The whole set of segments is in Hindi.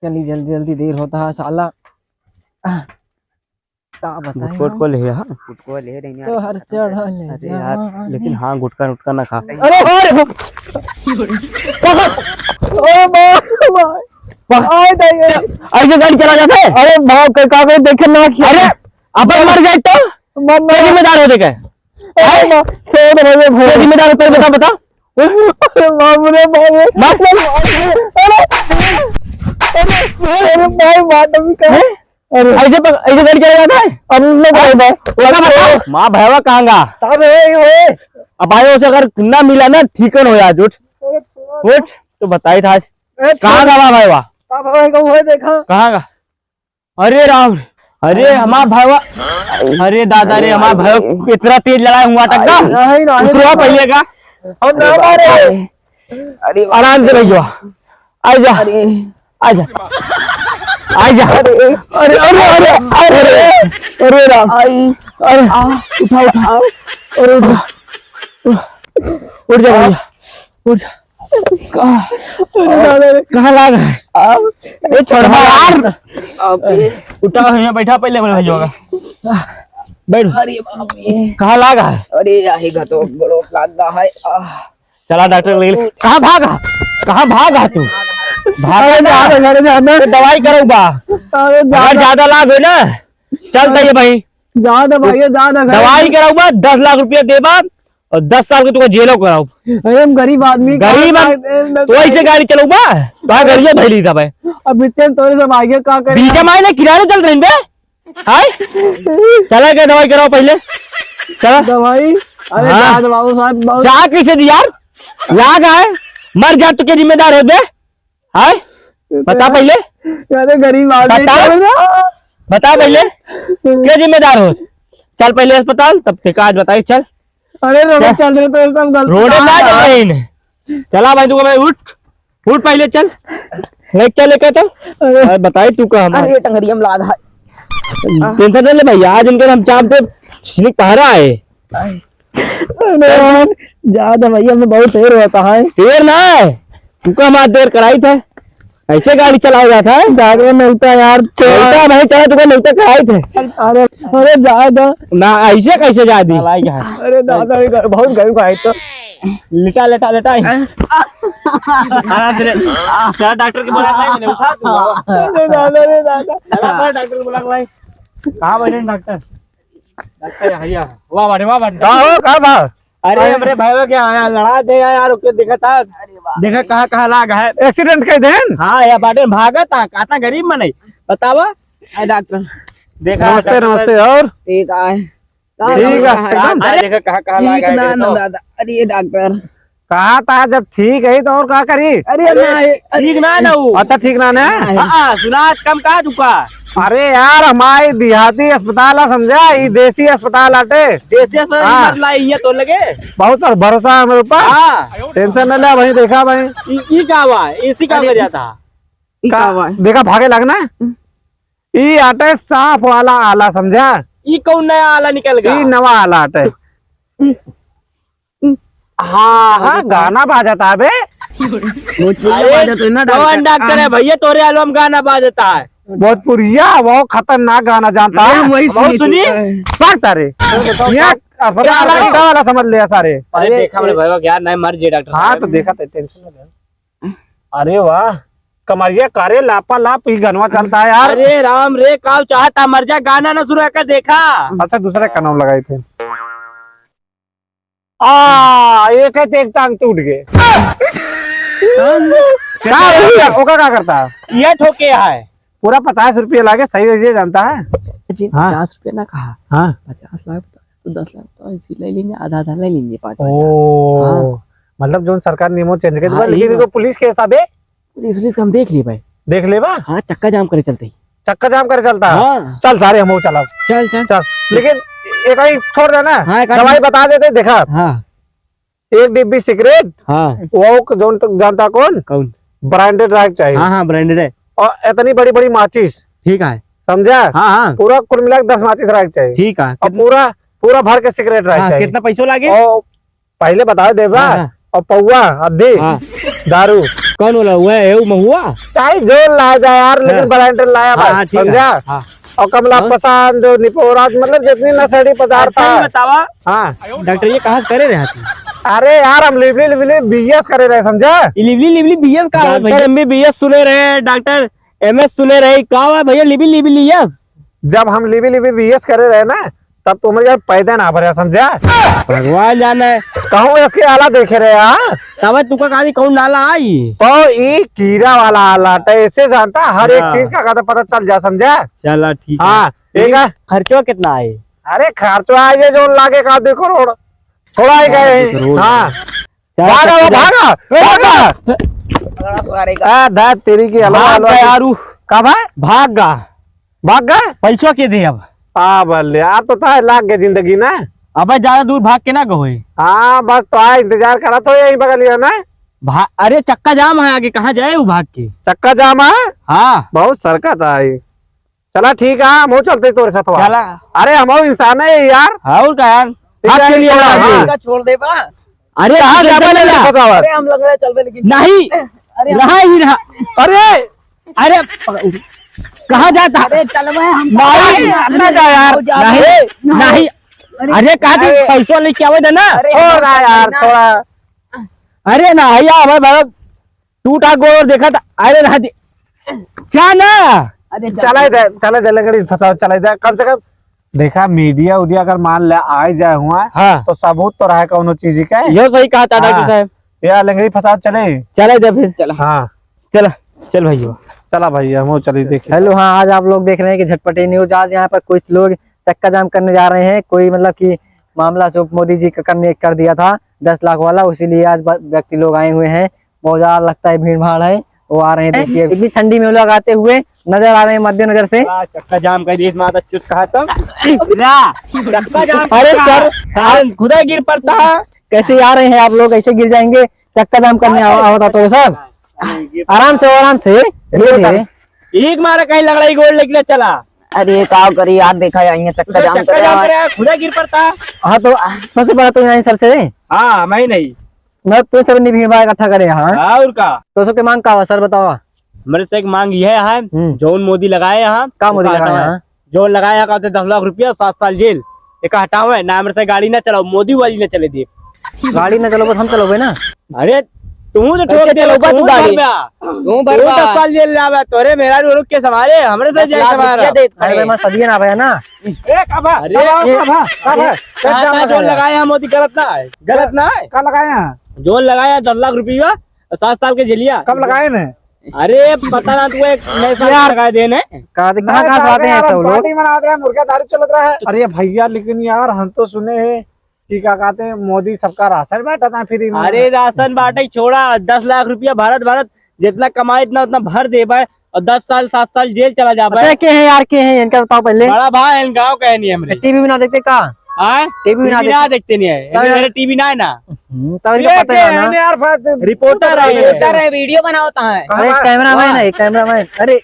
चली जल्दी जल्दी, देर होता है साला। गुटकोट को ले गुटको ले रही तो हर चढ़ा ले अरे यार लेकिन हाँ गुटका उटका ना खा। अरे ऐसे गाड़ी चला जाता है। अरे भाव कागज देखे ना। अरे अपन मर जाए तो जिम्मेदार हो देगा। जिम्मेदार होता है बता बाबू रे बाबू। अरे भाई बात अभी क्या है? ऐसे गाड़ी चला जाता है। अब माँ भैया कहाँगा अब आयो से अगर ना मिला ना ठीकन हो जाए उठ उठ तो बताई था कहाँ का भाई वाह देखा कहाँ का। अरे राम अरे हमारा भाईवा अरे दादा रे हमारा भाई इतना तेज लड़ाई हुआ टक्का उतरो पहले का अरे आराम से भैया आजा आजा आजा अरे अरे अरे अरे अरे राम अरे उठा उठा अरे उठ जा भैया उठ कहाँ लाग है छोड़ यार उठा यहाँ बैठा पहले मेरे भैया का बैठ। अरे बाप रे कहाँ लागा है। अरे आएगा तो बड़ो लादा है। चला डॉक्टर ले कहाँ भागा तू भागा दवाई करो बा अगर ज्यादा लाभ है ना चलता है भाई ज्यादा भाई ज्यादा दवाई कराऊ बा 10 लाख रुपया देबा और 10 साल के तुमको जेलो कराऊ। अरे हम गरीब आदमी गरीब तो ऐसे गाड़ी चलाऊ बा तो गरिया भैली था भाई अब बीचे तोरे सब आगे का करे बीजे मायने किराने चल रही बे हाय चला के दवाई कराओ पहले चला दवाई। अरे हाँ। बाबू साहब जा कैसे दी यार लाग है मर जा तो के जिम्मेदार हो बे हाय बता पहले अरे गरीब आदमी बता पहले क्या जिम्मेदार हो। चल पहले अस्पताल तब के काज बताई चल। अरे रोड चल रहे तो सब गलत रोड ना चल चला भाई तू मैं उठ पहले चल ले चल लेके तो अरे बताई तू कहाँ अरे टंगरियम लाद है टेंशन नहीं ले भाई आज इनके हम चाप पे छिनिक पहरा है ज्यादा भैया में बहुत देर होता है। देर ना है तू का हमारा देर कराई था ऐसे गाड़ी चलाया जाता है जागे मिलता यार चलता भाई चला तुमको नहीं तो कराई थे। अरे अरे ज्यादा ना ऐसे कैसे जा दी अरे दादा बहुत गरीब है तो लेटा लेटा लेटा डॉक्टर के बोला मैंने उठा अरे दादा रे दादा डॉक्टर को बोला भाई कहाँ बैठे डॉक्टर डॉक्टर हरिया वाह वाह अरे मेरे भाई क्या आया लड़ा दे यार उसको देखा था देखा कहाँ लागा है एक्सीडेंट कर देन। हाँ या बाटे भागा था कहता गरीब में नहीं बतावा डॉक्टर देखा नमस्ते नमस्ते और ठीक है देखा कहाँ लागा है दादा। अरे डॉक्टर कहा था जब ठीक है तो और क्या करी। अरे ठीक ना ना अच्छा ठीक ना ना सुना कम कहा तुका। अरे यार हमारी देहाती अस्पताल है समझा ये देसी अस्पताल आटे देसी अस्पताल ये तो लगे बहुत भरोसा है मेरे ऊपर। हाँ टेंशन न ले भाई देखा भाई ई का हुआ इसी का कर जाता देखा भागे लगना ये आटे साफ वाला आला समझा ई कौन नया आला निकल गया ये नवा आला आटे। हाँ हाँ गाना बाजाता है बे कौन डॉक्टर है भैया तोरे आलम गाना बाजता है भोजपुरिया वो खतरनाक गाना जानता है बहुत सुनी सारे वाला समझ लिया सारे। अरे देखा मेरे भाई यार नहीं मर जे डॉक्टर। हाँ तो देखा तो टेंशन ना ले। अरे वाह कमरिया करे लापा लाप ही गनवा चलता है यार। अरे राम रे काव चाहता मर जा गाना ना शुरू कर देखा। अच्छा दूसरे का नाम लगाए थे एक है एक टांग टूट गए क्या करता है ये ठोके है पूरा 50 रुपये लागे सही ये जानता है। 50 रुपये ना कहा। हाँ 50 लाख तो 10 लाख तो ऐसे ले लेंगे आधा आधा ले लेंगे 5। ओ मतलब जो सरकार नियमों चेंज कर लेकिन तो पुलिस के हिसाब है पुलिस हम देख लिए भाई देख ले बा। हाँ चक्का जाम करे चलते ही चक्का जाम करे चलता है। हाँ। चल सारे हम चलाओ चल चल चल लेकिन एक ही छोड़ देना। हाँ, दवाई बता देते देखा हाँ 1 डिब्बी सिगरेट हाँ वो जो जानता कौन ब्रांडेड रख चाहिए। हाँ हाँ ब्रांडेड है और इतनी बड़ी बड़ी माचिस ठीक है समझा। हाँ हाँ पूरा कुल मिला 10 माचिस रख चाहिए ठीक है और पूरा भर के सिगरेट रख चाहिए। कितना पैसा लागे और पहले बता देबा और पौवा अद्धी दारू कौन बोला हुआ है वो महुआ? चाहे जो लाया जाए यार, लेकिन ब्रांडेड लाया भाई, समझा? और कमला पसंद निपोराज, मतलब जितनी नशेड़ी पदार्थ है। बतावा। हाँ डॉक्टर ये कहाँ करे रहे थे? अरे यार हम लिवली बीएस करे रहे, समझा? लिबली बीएस का डॉक्टर MBBS सुने रहे, डॉक्टर MS सुने रहे, कहा हुआ भैया लिबली यस? जब हम लिबली बीएस करे रहे ना, तब तुम यार पैदा ना भरे, समझा? भगवान जाना है। कहूँ इसके आला देखे रहे? हाँ तब तुका कहा कौन नाला आई तो ये कीड़ा वाला आला ऐसे जानता, हर एक चीज का कहता पता चल जा, समझा? चला ठीक है। हाँ ठीक है। खर्चो कितना है? अरे खर्चो आए जो लागे का 2 करोड़ थोड़ा ही गए। हाँ भागा वो भागा भागा तेरी की यारू कब है भाग गए पैसों के दे अब। हाँ बल्ले यार तो था लाग गए जिंदगी ना। अब ज्यादा दूर भाग के ना गए। हाँ बस तो आए इंतजार करा तो यही बगल ही है ना। अरे चक्का जाम है आगे, कहाँ जाए वो भाग के? चक्का जाम है? हाँ बहुत सरकत है। चला ठीक है हम चलते तोरे साथ। चला। अरे हम इंसान है यार। और का यार छोड़ दे बा। अरे हम लग रहे चल लेकिन नहीं रहा ही रहा। अरे कहाँ जाता? अरे चल हम नहीं जा यार। नहीं अरे कहा पैसों लेके आवे ना। छोड़ा यार छोड़ा। अरे ना भैया हमारे बाबा टूटा गोड़ देखा था। अरे ना क्या ना चला दे लकड़ी फंसाओ, चला दे कम से कम। देखा मीडिया उडिया अगर मान ले आए जाए हुआ हाँ तो सबूत तो रहा कौन चीज का। यो सही कहा था डॉक्टर साहब। यार लकड़ी फंसाओ चले दे फिर। चला हाँ चल भैया चला भैया हम चलिए देखिए। हेलो हाँ, आज आप लोग देख रहे हैं कि झटपटी न्यूज। आज यहाँ पर कुछ लोग चक्का जाम करने जा रहे हैं। कोई मतलब कि मामला जो मोदी जी का करने कर दिया था 10 लाख वाला, उसीलिए आज व्यक्ति लोग आए हुए हैं। बहुत ज्यादा लगता है भीड़ भाड़ है, वो आ रहे हैं। देखिए इतनी ठंडी में लोग आते हुए नजर आ रहे हैं मद्देनजर से। चक्का जाम कर दिया माता चुत कहा था। अरे सर खुदा गिर पड़ता। कैसे आ रहे हैं आप लोग? ऐसे गिर जाएंगे? चक्का जाम करने होता तो सब आराम से धीरे धीरे। एक मारा कहीं लग रहा है गोल लेके चला। अरे का करी यार, देखा है चक्का जाम कर रहा है, खुदा गिर पड़ता। हाँ तो सबसे बड़ा तो यहाँ सबसे हाँ मैं नहीं मैं तो सब भीड़ भाड़ इकट्ठा करे। हाँ और का तो सबके मांग का सर बताओ। मेरे से एक मांग यह है जोन मोदी लगाए यहाँ का मोदी लगाया यहाँ जो लगाया कहते 10 लाख रुपया 7 साल जेल। एक हटाओ है ना, मेरे से गाड़ी ना चलाओ, मोदी वाली ना चले दे। गाड़ी ना चलो हम चलोगे ना। अरे तू तो ठोक दे लो तू गाड़ी तू भर 10 साल जेल लावे तोरे मेरा रुक के संभाले हमरे से जाए संभाला। अरे भाई मैं सदिए ना भैया ना। अरे जोन लगाया मोदी गलत ना है कब लगाया? जोन लगाया 10 लाख रुपया 7 साल के जेलिया। कब लगाए ना? अरे पता ना तू एक नए साल लगा देने कहाँ से आते हैं सब लोग? मुर्गा दारू चल रहा है। अरे भैया लेकिन यार हम तो सुने हैं कि क्या कहते हैं मोदी सबका राशन बांटा था फ्री में। अरे राशन बांटे छोड़ा, 10 लाख रुपया भारत जितना कमाए इतना उतना भर दे पाए और 10 साल 7 साल जेल चला जा पाए। के हैं यार, के हैं इनका बताओ पहले। बड़ा भाई गाँव का है नहीं हमरे। टीवी भी ना देखते का? टीवी ना देखते नहीं है मेरे टीवी ना है ना। तब इनको पता है ना यार रिपोर्टर है, वीडियो बनाता है। अरे कैमरा मैन है कैमरामैन। अरे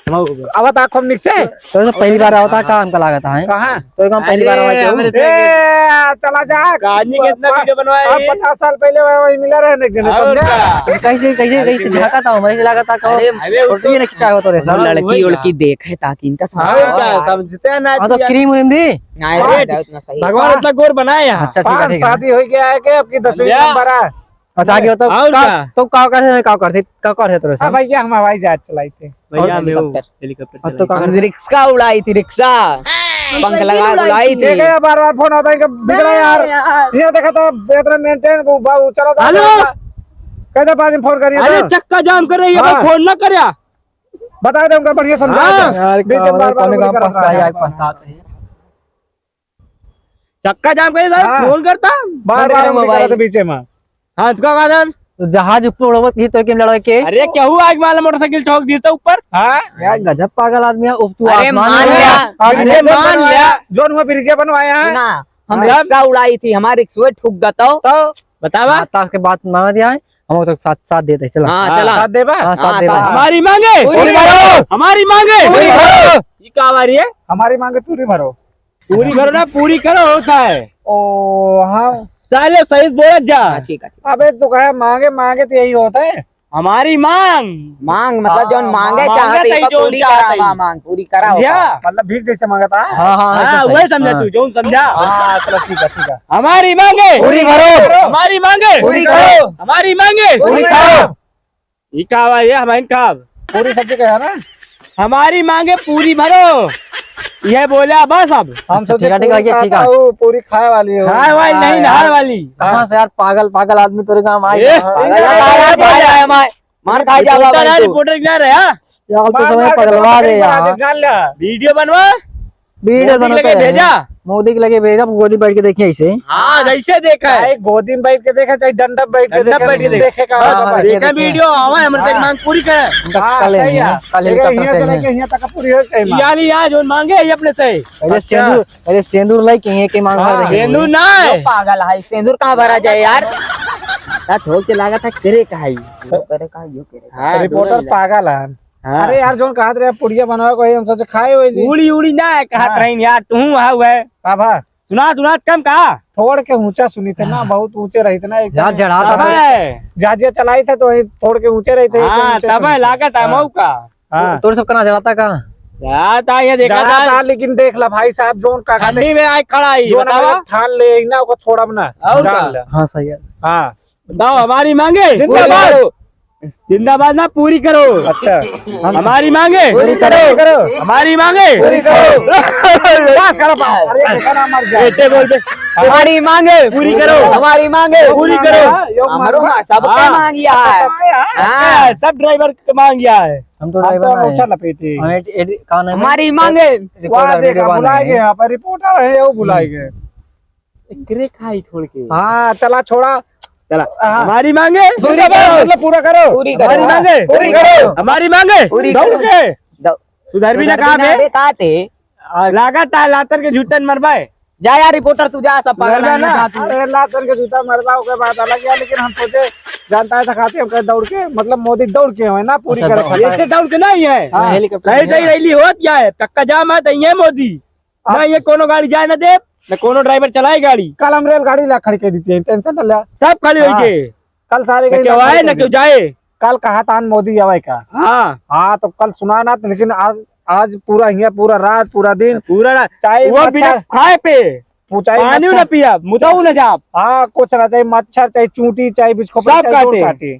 अब आँखों में निकले तो पहली बार आता काम का लागत है कहाँ तो काम पहली बार चला जा। आदमी कितना वीडियो बनवाया 50 साल पहले वही मिला रहे कैसे झाका था मैं लगा था फोटो ये खिंचा हुआ तो रे सब लड़की उड़की देखे ताकि इनका समझते ना तो क्रीम उरीम दी भगवान इतना गोर बनाया। अच्छा ठीक है शादी हो गया है कि आपकी 10वीं नंबर है। अच्छा आगे तो का करते तो रे सब भैया हम हवाई जहाज चलाई थे भैया मैं हेलीकॉप्टर तो का रिक्शा उड़ाई थी, रिक्शा पंख लगा उड़ाई थी। बार फोन आता है कि बिगड़ा यार ये देखा तो इतना मेंटेन चलो कहते 5 दिन फोन करिए। अरे चक्का जाम कर रही है फोन ना करया बता दे उनका बढ़िया समझा यार चक्का जाम करे फोन करता बार बीच में। हाँ तो क्या तो जहाज ऊपर उड़वत ही तो केम लड़ाई के। अरे क्या हुआ आज माला मोटरसाइकिल ठोक दी था ऊपर। यार गजब पागल आदमी है। तू अरे मान लिया जोन हुआ ब्रिज बनवाया है ना, हम रिक्शा उड़ाई थी, हमारे रिक्शा ठुक गया तो बतावा माता के बात मांगा दिया है हम तो साथ देते चलो। हाँ चला साथ देबा साथ देबा हमारी मांगे हमारी मांगे ये क्या हमारी है? हमारी मांगे पूरी भरो पूरी भरो ना पूरी करो होता है। ओ हाँ साले सही बोल जा। ठीक है। अबे तू कहे मांगे मांगे तो यही होता है। हमारी मांग मांग मतलब जो मांगे मांगे चाहते तई हैं जोन पूरी चाहते करा ही। मांग पूरी करा समझा? मतलब भीख जैसे मांगता है। हाँ हाँ हाँ एकदम वही सही। समझा हाँ। तू जो समझा। हाँ चलो ठीक है ठीक है। हमारी मांगे पूरी करो। हमारी मांगे पूरी करो। हमारी मांगे पूरी करो। ये का हुआ ये हमारी का पूरी सब्जी का है ना। हमारी मांगे पूरी भरो ये बोला बस। अब हम सोचे ठीक है, ठीक है, पूरी ठीक है। खाता हूँ, पूरी खाए वाली हो। हाँ भाई नहीं नहाने वाली। कहाँ से यार पागल पागल आदमी तेरे काम आई ए, मार खा जा रिपोर्टर है, बाबा रिपोर्टर क्या रहा यार तो समय पगलवा दे यार। वीडियो बनवा वीडियो मोदी बनाते लगे हैं। भेजा। मोदी के लगे भेजा गोदी बैठ के देखिए इसे। हाँ जैसे देखा है चाहे गोदी में बैठ के देखे चाहे डंडा बैठ के डंडा बैठ के देखे देखे। का हाँ, हाँ, देखा देखे। वीडियो आवा हमारे मांग पूरी करे। कल सही है। कल हेलीकॉप्टर से यहाँ हैं। तक पूरी हो गई माँ। याली यहाँ जो मांगे है ये अपने से अरे सेंदूर लाई कहीं के मांग हाँ, भर देंगे। सेंदूर ना है पागल है सिंदूर कहाँ भरा जाए यार। थोक के लागा था करे का है करे का यो करे हाँ, रिपोर्टर पागल है। हाँ। अरे यार जोन कहा रहे पुड़िया बनावे को हम सोचे खाए हुए जी। उड़ी उड़ी ना है कहा हाँ। ट्रेन यार तू वहाँ हुआ है आभा सुना सुना कम कहा थोड़ के ऊंचा सुनी थे ना बहुत ऊंचे रही थे ना एक यार चढ़ा तब था। है जहाजिया चलाई थे तो वही थोड़ के ऊंचे रही थे हाँ तब है लागत है मऊ का हाँ तोड़ सब करना चढ़ाता का। यार था ये देखा जरा था था लेकिन देख ला भाई साहब जोन का ठंडी में आज खड़ा ही जोन बतावा ठान ले ना को छोड़ा ना और जान का? ले। हाँ सही है। हाँ बताओ हमारी मांगे जिंदाबाद। जिंदाबाद ना पूरी करो अच्छा हमारी मांगे पूरी करो हमारी मांगे पूरी करो बस करो बात। अरे देखा ना मर जाए ऐसे बोल दे हमारी मांगे पूरी करो हमारी मांगे पूरी करो हमारो सबका हाँ। मांगिया है हाँ, सब ड्राइवर का मांग गया है हम तो हम ड्राइवर तो ना अच्छा है। लपेटे हमें कहाँ नहीं हमारी मांगे वहाँ देखा बुलाए गए यहाँ पर रिपोर्टर है वो बुलाए गए करे खाई छोड़ के हाँ चला छोड़ा चला हाँ। हमारी मांगे पूरी करो मतलब पूरा करो पूरी हमारी करो मांगे पूरी करो हमारी मांगे पूरी दौड़ करो। के दो- सुधर भी ना कहा बे कहा थे लागत है लातर के झूठन मरवाए जा यार रिपोर्टर तू जा सब पागल जा ना। है। अरे लातर के जूता मरदा के बात अलग है लेकिन हम सोचे जानता है खाते हम कहे दौड़ के मतलब मोदी दौड़ के है ना पूरी अच्छा, करे दौड़। खाता ऐसे दौड़ के नहीं है हाँ। हेलीकॉप्टर सही सही रैली होत क्या है तक्का जाम है तो ये मोदी ना ये कोनो गाड़ी जाए ना दे न कोनो ड्राइवर चलाए गाड़ी कल हम रेलगाड़ी ला खड़ी के दी टेंशन न ले सब खड़ी हुई के कल सारे न क्यों आए न क्यों जाए कल कहा था मोदी आवे का हाँ हाँ तो कल सुना ना लेकिन आज पूरा यहाँ पूरा रात पूरा दिन पूरा ना चाहे वो बिना मच्छर खाए पे चाहे पानी न मच्छर- पिया मुदाऊ न जाप हाँ कुछ ना चाहे मच्छर चाहे चूंटी चाहे बिस्कुट सब काटे।